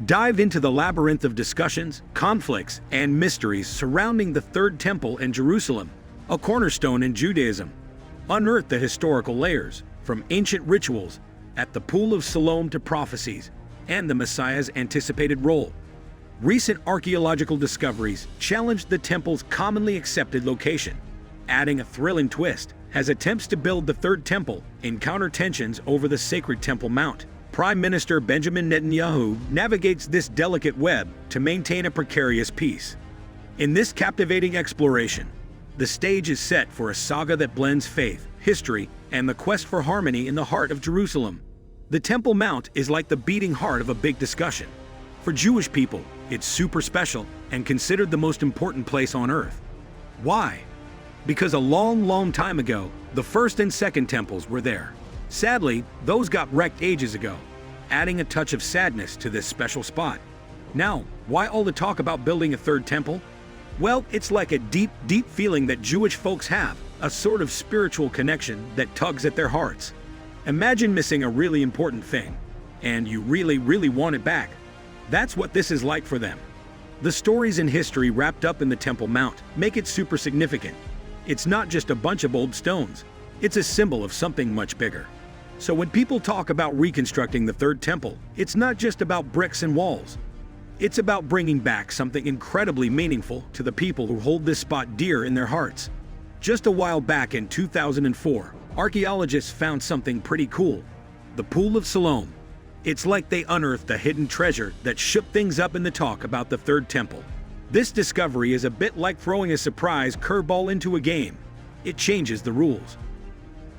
Dive into the labyrinth of discussions, conflicts, and mysteries surrounding the Third Temple in Jerusalem, a cornerstone in Judaism. Unearth the historical layers, from ancient rituals at the Pool of Siloam to prophecies and the Messiah's anticipated role. Recent archaeological discoveries challenged the temple's commonly accepted location, adding a thrilling twist as attempts to build the Third Temple encounter tensions over the sacred Temple Mount. Prime Minister Benjamin Netanyahu navigates this delicate web to maintain a precarious peace. In this captivating exploration, the stage is set for a saga that blends faith, history, and the quest for harmony in the heart of Jerusalem. The Temple Mount is like the beating heart of a big discussion. For Jewish people, it's super special and considered the most important place on earth. Why? Because a long time ago, the first and second temples were there. Sadly, those got wrecked ages ago, adding a touch of sadness to this special spot. Now, why all the talk about building a third temple? Well, it's like a deep feeling that Jewish folks have, a sort of spiritual connection that tugs at their hearts. Imagine missing a really important thing, and you really want it back. That's what this is like for them. The stories and history wrapped up in the Temple Mount make it super significant. It's not just a bunch of old stones, it's a symbol of something much bigger. So when people talk about reconstructing the Third Temple, it's not just about bricks and walls. It's about bringing back something incredibly meaningful to the people who hold this spot dear in their hearts. Just a while back in 2004, archaeologists found something pretty cool: the Pool of Siloam. It's like they unearthed a hidden treasure that shook things up in the talk about the Third Temple. This discovery is a bit like throwing a surprise curveball into a game. It changes the rules.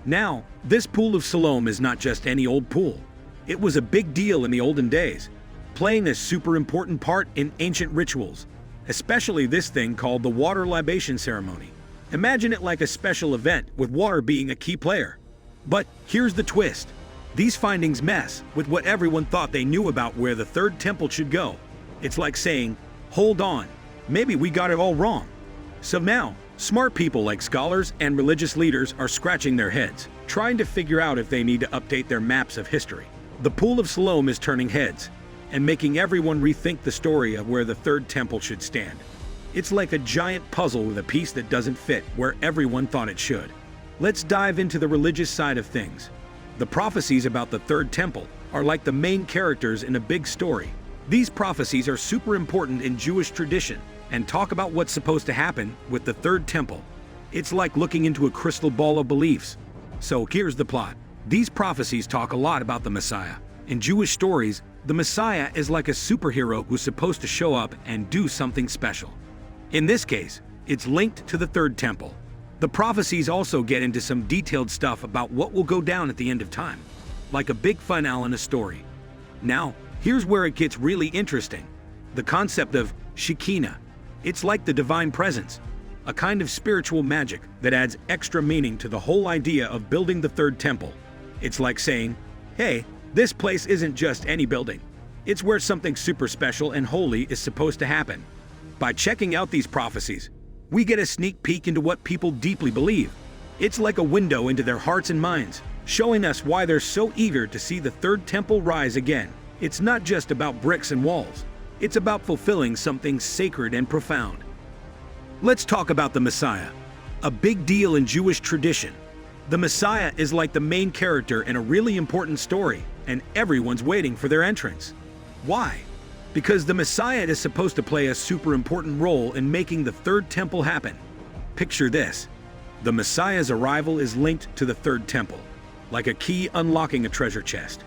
Now, this Pool of Siloam is not just any old pool. It was a big deal in the olden days, playing a super important part in ancient rituals, especially this thing called the water libation ceremony. Imagine it like a special event with water being a key player. But here's the twist. These findings mess with what everyone thought they knew about where the Third Temple should go. It's like saying, hold on, maybe we got it all wrong. So now, smart people like scholars and religious leaders are scratching their heads, trying to figure out if they need to update their maps of history. The Pool of Siloam is turning heads and making everyone rethink the story of where the Third Temple should stand. It's like a giant puzzle with a piece that doesn't fit where everyone thought it should. Let's dive into the religious side of things. The prophecies about the Third Temple are like the main characters in a big story. These prophecies are super important in Jewish tradition and talk about what's supposed to happen with the Third Temple. It's like looking into a crystal ball of beliefs. So here's the plot. These prophecies talk a lot about the Messiah. In Jewish stories, the Messiah is like a superhero who's supposed to show up and do something special. In this case, it's linked to the Third Temple. The prophecies also get into some detailed stuff about what will go down at the end of time, like a big finale in a story. Now, here's where it gets really interesting. The concept of Shekinah. It's like the divine presence, a kind of spiritual magic that adds extra meaning to the whole idea of building the Third Temple. It's like saying, hey, this place isn't just any building. It's where something super special and holy is supposed to happen. By checking out these prophecies, we get a sneak peek into what people deeply believe. It's like a window into their hearts and minds, showing us why they're so eager to see the Third Temple rise again. It's not just about bricks and walls. It's about fulfilling something sacred and profound. Let's talk about the Messiah, a big deal in Jewish tradition. The Messiah is like the main character in a really important story, and everyone's waiting for their entrance. Why? Because the Messiah is supposed to play a super important role in making the Third Temple happen. Picture this. The Messiah's arrival is linked to the Third Temple, like a key unlocking a treasure chest.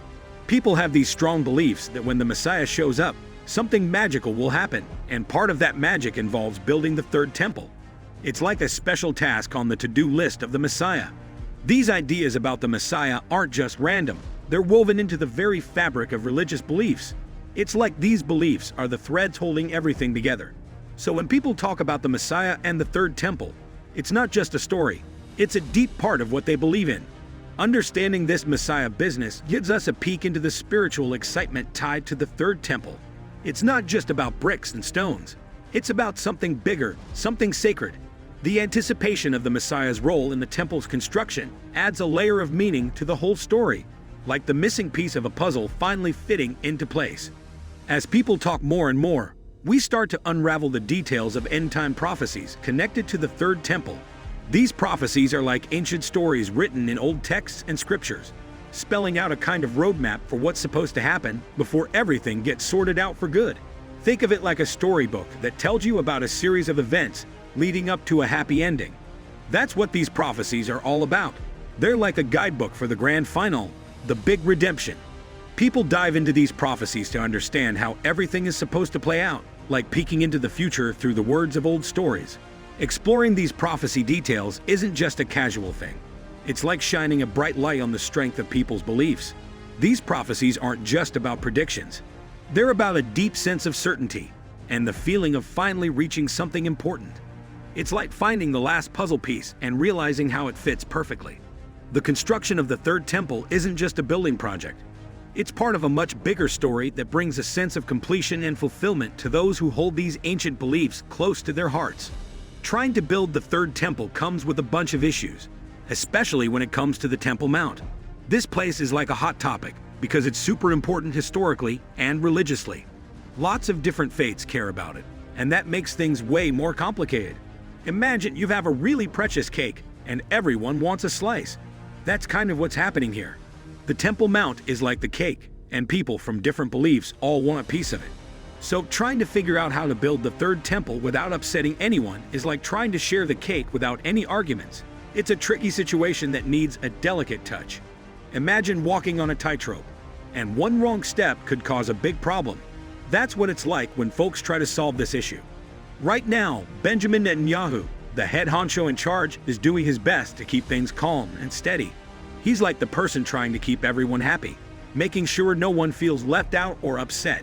People have these strong beliefs that when the Messiah shows up, something magical will happen, and part of that magic involves building the Third Temple. It's like a special task on the to-do list of the Messiah. These ideas about the Messiah aren't just random. They're woven into the very fabric of religious beliefs. It's like these beliefs are the threads holding everything together. So when people talk about the Messiah and the Third Temple, it's not just a story. It's a deep part of what they believe in. Understanding this Messiah business gives us a peek into the spiritual excitement tied to the Third Temple. It's not just about bricks and stones. It's about something bigger, something sacred. The anticipation of the Messiah's role in the temple's construction adds a layer of meaning to the whole story, like the missing piece of a puzzle finally fitting into place. As people talk more and more, we start to unravel the details of end-time prophecies connected to the Third Temple. These prophecies are like ancient stories written in old texts and scriptures, spelling out a kind of roadmap for what's supposed to happen before everything gets sorted out for good. Think of it like a storybook that tells you about a series of events leading up to a happy ending. That's what these prophecies are all about. They're like a guidebook for the grand final, the big redemption. People dive into these prophecies to understand how everything is supposed to play out, like peeking into the future through the words of old stories. Exploring these prophecy details isn't just a casual thing. It's like shining a bright light on the strength of people's beliefs. These prophecies aren't just about predictions. They're about a deep sense of certainty and the feeling of finally reaching something important. It's like finding the last puzzle piece and realizing how it fits perfectly. The construction of the Third Temple isn't just a building project. It's part of a much bigger story that brings a sense of completion and fulfillment to those who hold these ancient beliefs close to their hearts. Trying to build the Third Temple comes with a bunch of issues, especially when it comes to the Temple Mount. This place is like a hot topic because it's super important historically and religiously. Lots of different faiths care about it, and that makes things way more complicated. Imagine you have a really precious cake and everyone wants a slice. That's kind of what's happening here. The Temple Mount is like the cake, and people from different beliefs all want a piece of it. So trying to figure out how to build the Third Temple without upsetting anyone is like trying to share the cake without any arguments. It's a tricky situation that needs a delicate touch. Imagine walking on a tightrope, and one wrong step could cause a big problem. That's what it's like when folks try to solve this issue. Right now, Benjamin Netanyahu, the head honcho in charge, is doing his best to keep things calm and steady. He's like the person trying to keep everyone happy, making sure no one feels left out or upset.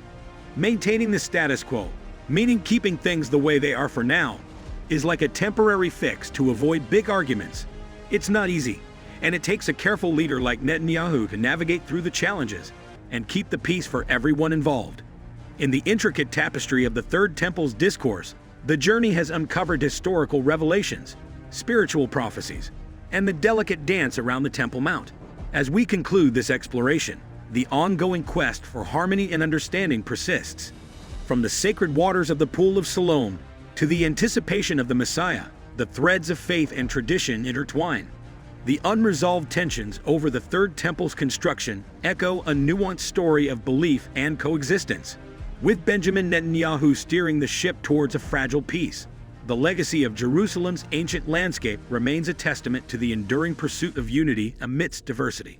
Maintaining the status quo, meaning keeping things the way they are for now, is like a temporary fix to avoid big arguments. It's not easy, and it takes a careful leader like Netanyahu to navigate through the challenges and keep the peace for everyone involved. In the intricate tapestry of the Third Temple's discourse, the journey has uncovered historical revelations, spiritual prophecies, and the delicate dance around the Temple Mount. As we conclude this exploration, the ongoing quest for harmony and understanding persists. From the sacred waters of the Pool of Siloam to the anticipation of the Messiah, the threads of faith and tradition intertwine. The unresolved tensions over the Third Temple's construction echo a nuanced story of belief and coexistence. With Benjamin Netanyahu steering the ship towards a fragile peace, the legacy of Jerusalem's ancient landscape remains a testament to the enduring pursuit of unity amidst diversity.